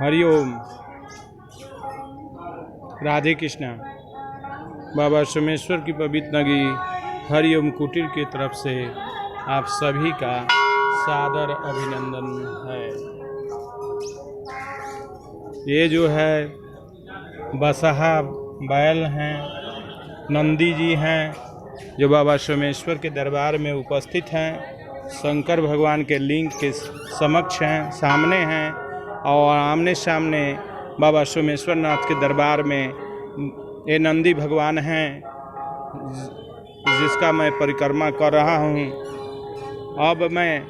हरिओम। राधे कृष्णा। बाबा सोमेश्वर की पवित्र नगरी हरिओम कुटीर की तरफ से आप सभी का सादर अभिनंदन है। ये जो है बसहा बैल हैं, नंदी जी हैं जो बाबा सोमेश्वर के दरबार में उपस्थित हैं, शंकर भगवान के लिंग के समक्ष हैं, सामने हैं और आमने सामने बाबा सोमेश्वर नाथ के दरबार में ये नंदी भगवान हैं जिसका मैं परिक्रमा कर रहा हूँ। अब मैं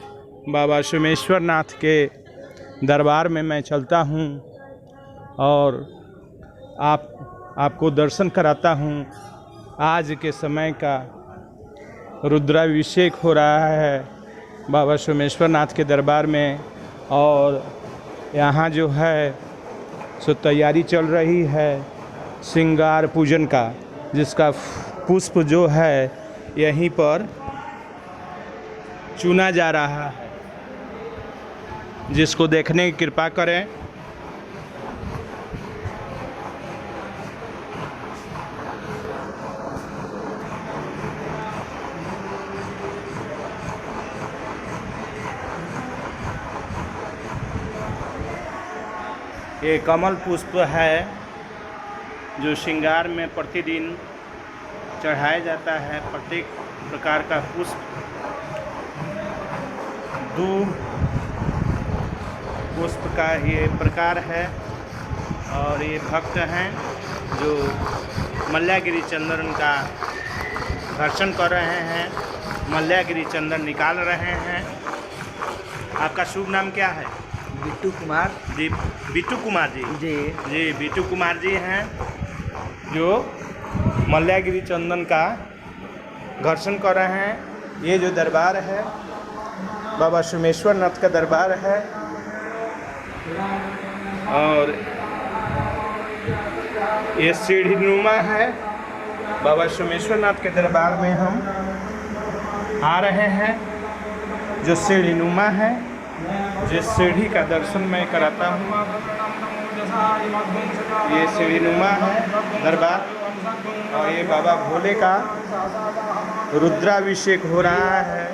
बाबा सोमेश्वर नाथ के दरबार में मैं चलता हूँ और आपको दर्शन कराता हूँ। आज के समय का रुद्राभिषेक हो रहा है बाबा सोमेश्वर नाथ के दरबार में और यहाँ जो है सो तैयारी चल रही है श्रृंगार पूजन का, जिसका पुष्प जो है यहीं पर चुना जा रहा है। जिसको देखने की कृपा करें। ये कमल पुष्प है जो श्रृंगार में प्रतिदिन चढ़ाया जाता है। प्रत्येक प्रकार का पुष्प दूब पुष्प का ये प्रकार है और ये भक्त हैं जो मल्लागिरी चंदन का दर्शन कर रहे हैं, मल्लागिरी चंदन निकाल रहे हैं। आपका शुभ नाम क्या है? बिट्टू कुमार जी। बिट्टू कुमार जी जी बिट्टू कुमार जी हैं जो मल्लागिरी चंदन का दर्शन कर रहे हैं। ये जो दरबार है बाबा सोमेश्वर नाथ का दरबार है और ये सीढ़ीनुमा है। बाबा सोमेश्वर नाथ के दरबार में हम आ रहे हैं जो सीढ़ीनुमा है, जिस सीढ़ी का दर्शन मैं कराता हूँ। ये सीढ़ीनुमा है दरबार और ये बाबा भोले का रुद्राभिषेक हो रहा है।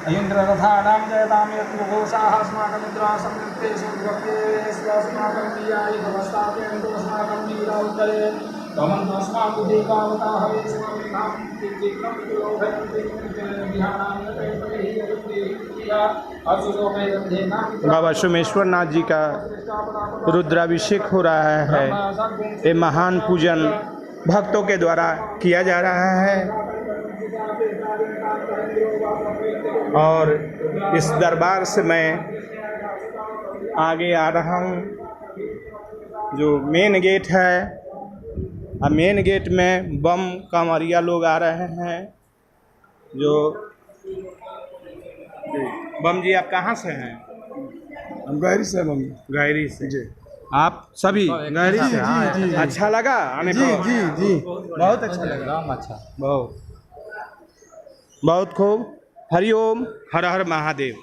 इंद्ररथानां जयतां यत्घोषाः अस्माकमिन्द्रासं निर्देशोऽस्माकं वीयाय भवस्ताभ्यन्तोऽस्माकं वीरावतरे भवन्तस्माकुदेकावताः वेश्मामिनां विक्रम बाबा सोमेश्वर नाथ जी का रुद्राभिषेक हो रहा है। ये महान पूजन भक्तों के द्वारा किया जा रहा है और इस दरबार से मैं आगे आ रहा हूँ। जो मेन गेट है, मेन गेट में बम कांवरिया लोग आ रहे हैं। जो बम जी आप कहाँ से हैं? हम गैरी से। बम गैरी से जी। आप सभी गैरी से? जी। अच्छा लगा आने जी पर? जी जी बहुत अच्छा लगा। अच्छा बहुत खूब। हरिओम। हर हर महादेव।